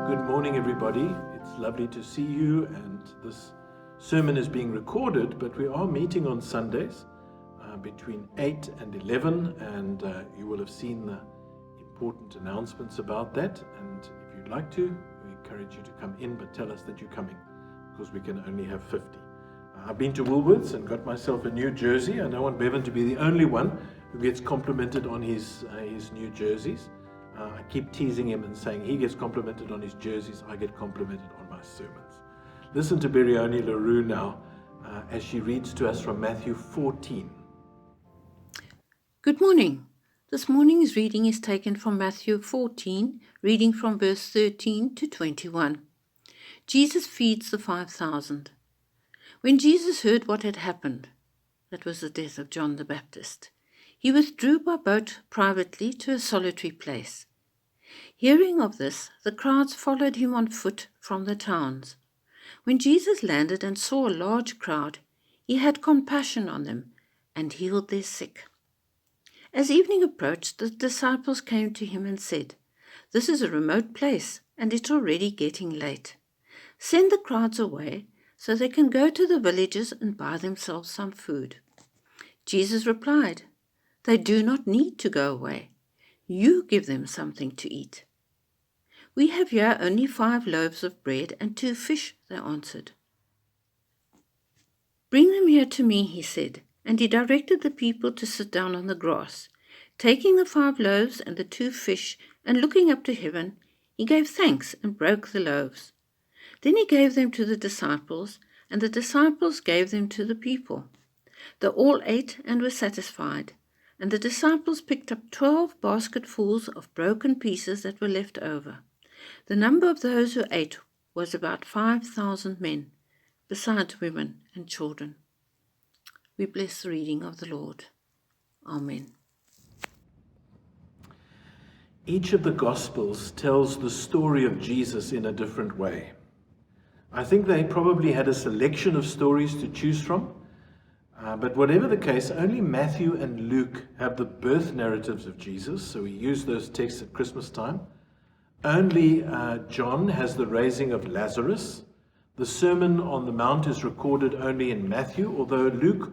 Good morning, everybody. It's lovely to see you, and this sermon is being recorded, but we are meeting on Sundays between 8 and 11, and you will have seen the important announcements about that. And if you'd like to, we encourage you to come in, but tell us that you're coming, because we can only have 50. I've been to Woolworths and got myself a new jersey. I don't want Bevan to be the only one who gets complimented on his new jerseys. I keep teasing him and saying he gets complimented on his jerseys, I get complimented on my sermons. Listen to Berioni LaRue now as she reads to us from Matthew 14. Good morning. This morning's reading is taken from Matthew 14, reading from verse 13 to 21. Jesus feeds the 5,000. When Jesus heard what had happened, that was the death of John the Baptist, he withdrew by boat privately to a solitary place. Hearing of this, the crowds followed him on foot from the towns. When Jesus landed and saw a large crowd, he had compassion on them and healed their sick. As evening approached, the disciples came to him and said, "This is a remote place, and it's already getting late. Send the crowds away so they can go to the villages and buy themselves some food." Jesus replied, "They do not need to go away. You give them something to eat." "We have here only 5 loaves of bread and 2 fish," they answered. "Bring them here to me," he said, and he directed the people to sit down on the grass. Taking the 5 loaves and the 2 fish, and looking up to heaven, he gave thanks and broke the loaves. Then he gave them to the disciples, and the disciples gave them to the people. They all ate and were satisfied, and the disciples picked up 12 basketfuls of broken pieces that were left over. The number of those who ate was about 5,000 men, besides women and children. We bless the reading of the Lord. Amen. Each of the Gospels tells the story of Jesus in a different way. I think they probably had a selection of stories to choose from, but whatever the case, only Matthew and Luke have the birth narratives of Jesus, so we use those texts at Christmas time. Only John has the raising of Lazarus. The Sermon on the Mount is recorded only in Matthew, although Luke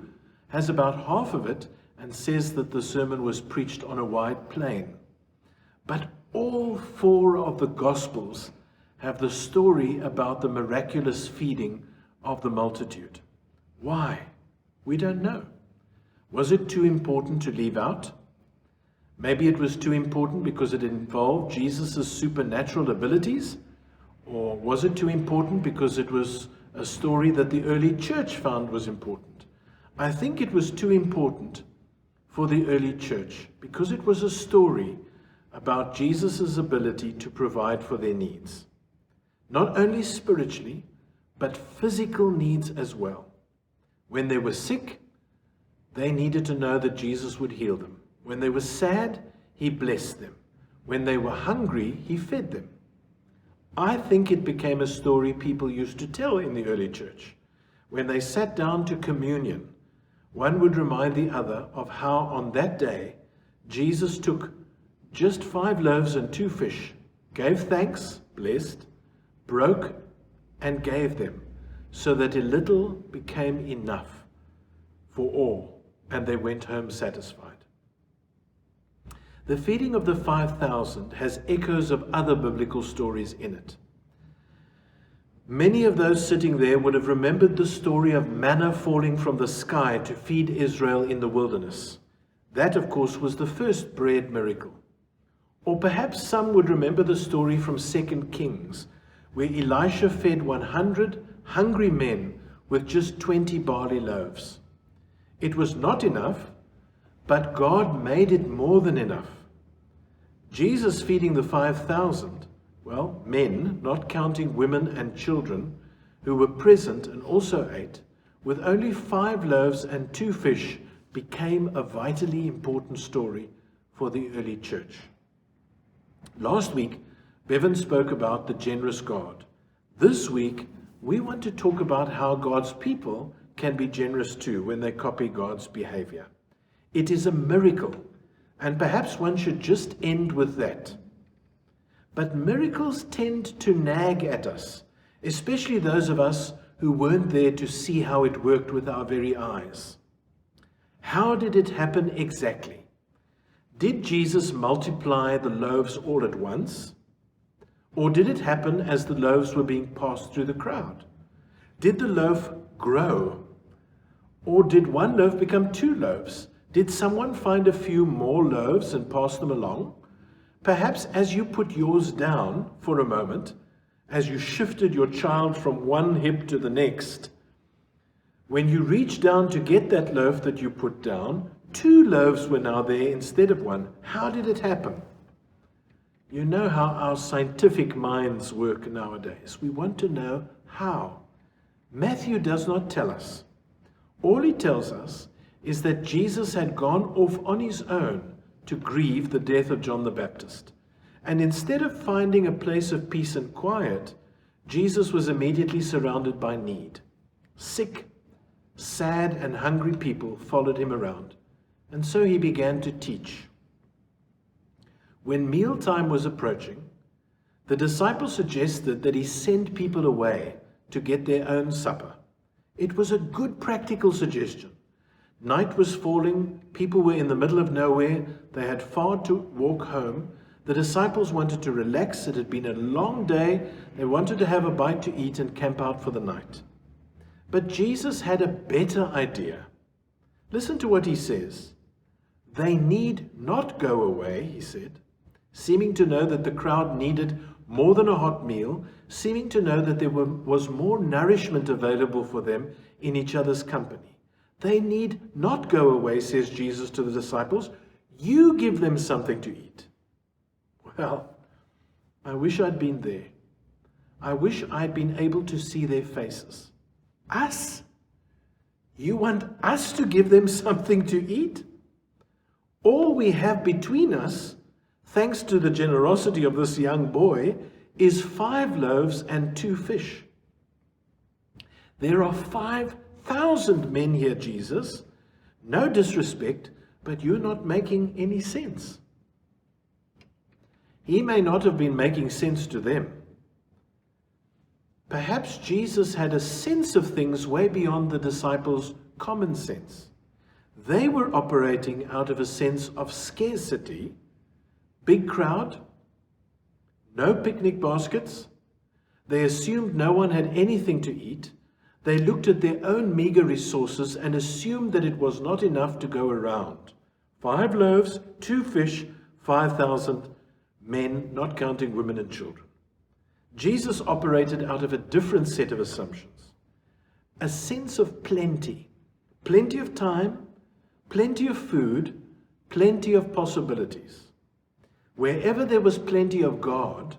has about half of it and says that the sermon was preached on a wide plain. But all 4 of the Gospels have the story about the miraculous feeding of the multitude. Why? We don't know. Was it too important to leave out? Maybe it was too important because it involved Jesus' supernatural abilities? Or was it too important because it was a story that the early church found was important? I think it was too important for the early church because it was a story about Jesus' ability to provide for their needs. Not only spiritually, but physical needs as well. When they were sick, they needed to know that Jesus would heal them. When they were sad, he blessed them. When they were hungry, he fed them. I think it became a story people used to tell in the early church. When they sat down to communion, one would remind the other of how on that day, Jesus took just 5 loaves and 2 fish, gave thanks, blessed, broke, and gave them, so that a little became enough for all, and they went home satisfied. The feeding of the 5,000 has echoes of other biblical stories in it. Many of those sitting there would have remembered the story of manna falling from the sky to feed Israel in the wilderness. That, of course, was the first bread miracle. Or perhaps some would remember the story from 2 Kings, where Elisha fed 100 hungry men with just 20 barley loaves. It was not enough, but God made it more than enough. Jesus feeding the 5,000, well, men, not counting women and children, who were present and also ate, with only 5 loaves and 2 fish, became a vitally important story for the early church. Last week, Bevan spoke about the generous God. This week, we want to talk about how God's people can be generous too when they copy God's behavior. It is a miracle, and perhaps one should just end with that. But miracles tend to nag at us, especially those of us who weren't there to see how it worked with our very eyes. How did it happen exactly? Did Jesus multiply the loaves all at once? Or did it happen as the loaves were being passed through the crowd? Did the loaf grow? Or did one loaf become 2 loaves? Did someone find a few more loaves and pass them along? Perhaps as you put yours down for a moment, as you shifted your child from one hip to the next, when you reached down to get that loaf that you put down, 2 loaves were now there instead of 1. How did it happen? You know how our scientific minds work nowadays. We want to know how. Matthew does not tell us. All he tells us is that Jesus had gone off on his own to grieve the death of John the Baptist. And instead of finding a place of peace and quiet, Jesus was immediately surrounded by need. Sick, sad, and hungry people followed him around. And so he began to teach. When mealtime was approaching, the disciples suggested that he send people away to get their own supper. It was a good practical suggestion. Night was falling, people were in the middle of nowhere, they had far to walk home. The disciples wanted to relax, it had been a long day, they wanted to have a bite to eat and camp out for the night. But Jesus had a better idea. Listen to what he says. They need not go away, he said, seeming to know that the crowd needed more than a hot meal, seeming to know that there was more nourishment available for them in each other's company. They need not go away, says Jesus to the disciples. You give them something to eat. Well, I wish I'd been there. I wish I'd been able to see their faces. Us? You want us to give them something to eat? All we have between us, thanks to the generosity of this young boy, is 5 loaves and 2 fish. There are 5,000 men here, Jesus. No disrespect, but you're not making any sense. He may not have been making sense to them. Perhaps Jesus had a sense of things way beyond the disciples' common sense. They were operating out of a sense of scarcity. Big crowd, no picnic baskets. They assumed no one had anything to eat. They looked at their own meager resources and assumed that it was not enough to go around. 5 loaves, 2 fish, 5,000 men, not counting women and children. Jesus operated out of a different set of assumptions. A sense of plenty. Plenty of time, plenty of food, plenty of possibilities. Wherever there was plenty of God,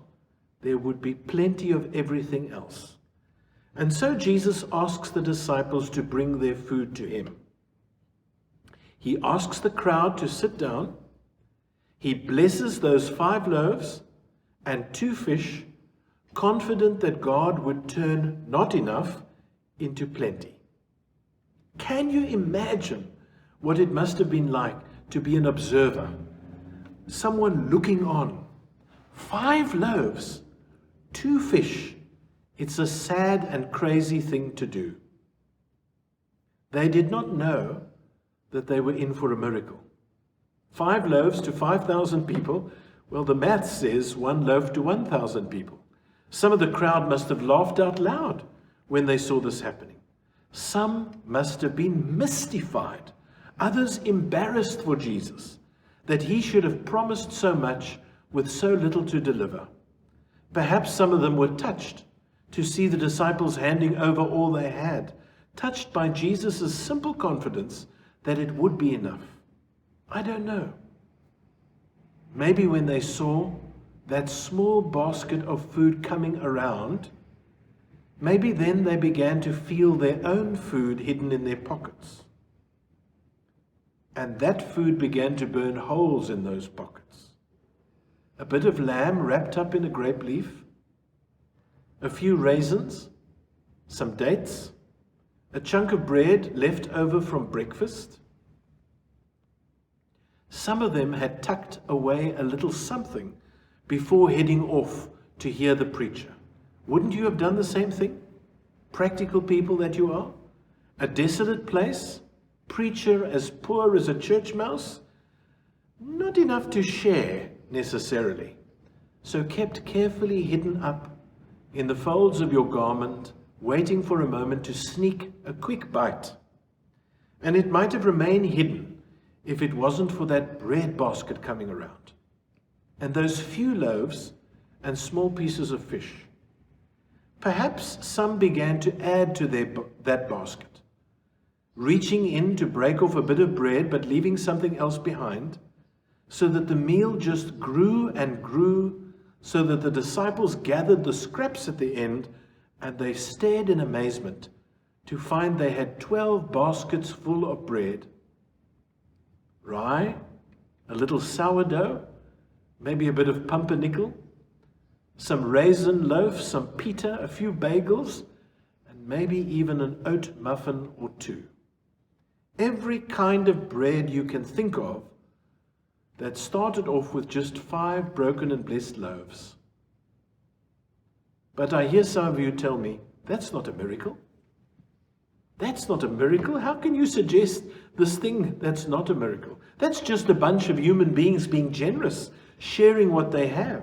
there would be plenty of everything else. And so Jesus asks the disciples to bring their food to him. He asks the crowd to sit down. He blesses those 5 loaves and 2 fish, confident that God would turn not enough into plenty. Can you imagine what it must have been like to be an observer? Someone looking on. 5 loaves, 2 fish. It's a sad and crazy thing to do. They did not know that they were in for a miracle. 5 loaves to 5,000 people. Well, the math says 1 loaf to 1,000 people. Some of the crowd must have laughed out loud when they saw this happening. Some must have been mystified. Others embarrassed for Jesus, that he should have promised so much with so little to deliver. Perhaps some of them were touched to see the disciples handing over all they had, touched by Jesus' simple confidence that it would be enough. I don't know. Maybe when they saw that small basket of food coming around, maybe then they began to feel their own food hidden in their pockets. And that food began to burn holes in those pockets. A bit of lamb wrapped up in a grape leaf, a few raisins, some dates, a chunk of bread left over from breakfast. Some of them had tucked away a little something before heading off to hear the preacher? Wouldn't you have done the same thing? Practical people that you are? A desolate place? Preacher as poor as a church mouse? Not enough to share necessarily. So kept carefully hidden up in the folds of your garment, waiting for a moment to sneak a quick bite. And it might have remained hidden if it wasn't for that bread basket coming around, and those few loaves and small pieces of fish. Perhaps some began to add to that basket, reaching in to break off a bit of bread but leaving something else behind, so that the meal just grew and grew, so that the disciples gathered the scraps at the end, and they stared in amazement to find they had 12 baskets full of bread. Rye, a little sourdough, maybe a bit of pumpernickel, some raisin loaf, some pita, a few bagels, and maybe even an oat muffin or two. Every kind of bread you can think of that started off with just 5 broken and blessed loaves. But I hear some of you tell me, that's not a miracle. That's not a miracle. How can you suggest this thing that's not a miracle? That's just a bunch of human beings being generous, sharing what they have.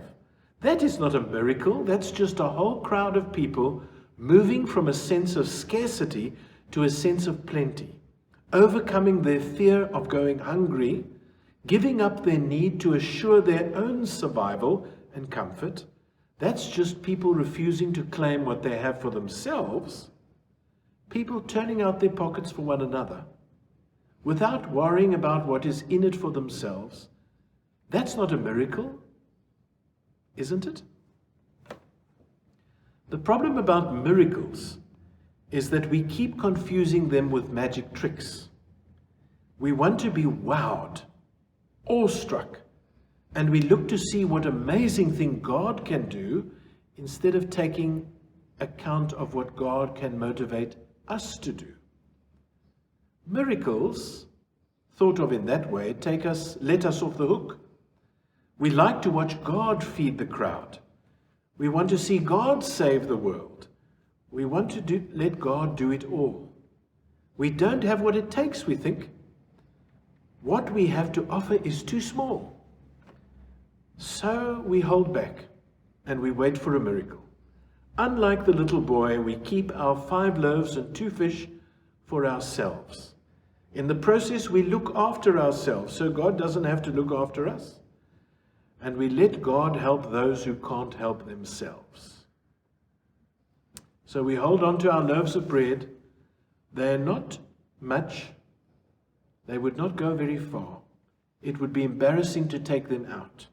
That is not a miracle. That's just a whole crowd of people moving from a sense of scarcity to a sense of plenty, overcoming their fear of going hungry, giving up their need to assure their own survival and comfort. That's just people refusing to claim what they have for themselves, people turning out their pockets for one another, without worrying about what is in it for themselves. That's not a miracle, isn't it? The problem about miracles is that we keep confusing them with magic tricks. We want to be wowed, awestruck, and we look to see what amazing thing God can do instead of taking account of what God can motivate us to do. Miracles, thought of in that way, let us off the hook. We like to watch God feed the crowd. We want to see God save the world. We want to let God do it all. We don't have what it takes, we think. What we have to offer is too small. So we hold back and we wait for a miracle. Unlike the little boy, we keep our 5 loaves and 2 fish for ourselves. In the process, we look after ourselves so God doesn't have to look after us. And we let God help those who can't help themselves. So we hold on to our loaves of bread. They're not much. They would not go very far. It would be embarrassing to take them out.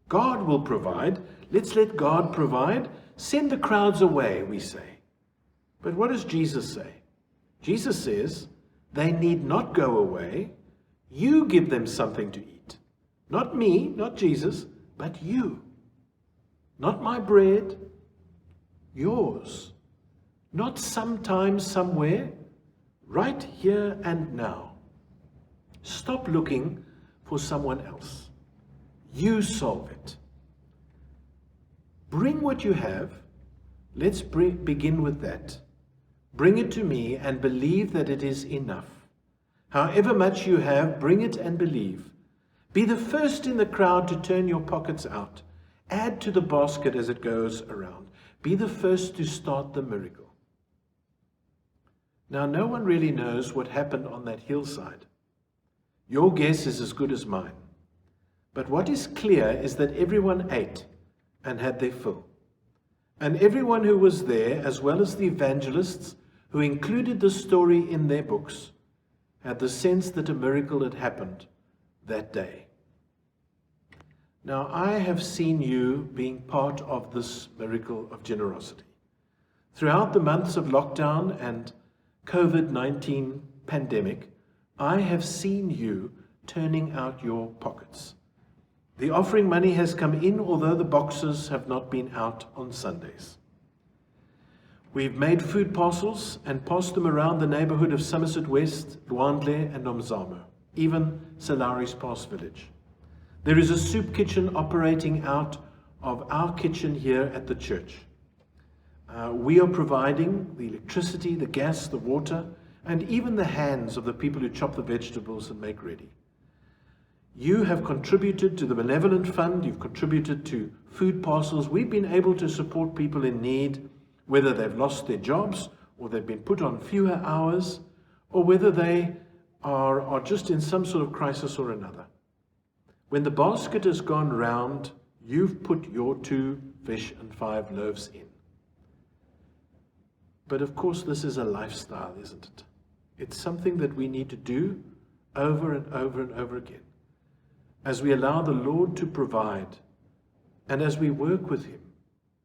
God will provide. Let's let God provide. Send the crowds away, we say. But what does Jesus say? Jesus says, they need not go away. You give them something to eat. Not me, not Jesus, but you. Not my bread, yours. Not sometime, somewhere, right here and now. Stop looking for someone else. You solve it. Bring what you have. Let's begin with that. Bring it to me and believe that it is enough. However much you have, bring it and believe. Be the first in the crowd to turn your pockets out. Add to the basket as it goes around. Be the first to start the miracle. Now, no one really knows what happened on that hillside. Your guess is as good as mine. But what is clear is that everyone ate and had their fill. And everyone who was there, as well as the evangelists who included the story in their books, had the sense that a miracle had happened that day. Now, I have seen you being part of this miracle of generosity. Throughout the months of lockdown and COVID-19 pandemic, I have seen you turning out your pockets. The offering money has come in, although the boxes have not been out on Sundays. We've made food parcels and passed them around the neighborhood of Somerset West, Luandle and Nomzamo, even Salari's Pass village. There is a soup kitchen operating out of our kitchen here at the church. We are providing the electricity, the gas, the water, and even the hands of the people who chop the vegetables and make ready. You have contributed to the benevolent fund, you've contributed to food parcels. We've been able to support people in need, whether they've lost their jobs, or they've been put on fewer hours, or whether they are just in some sort of crisis or another. When the basket has gone round, you've put your 2 fish and 5 loaves in. But of course, this is a lifestyle, isn't it? It's something that we need to do over and over and over again, as we allow the Lord to provide, and as we work with Him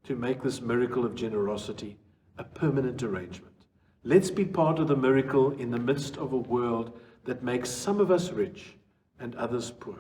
to make this miracle of generosity a permanent arrangement. Let's be part of the miracle in the midst of a world that makes some of us rich and others poor.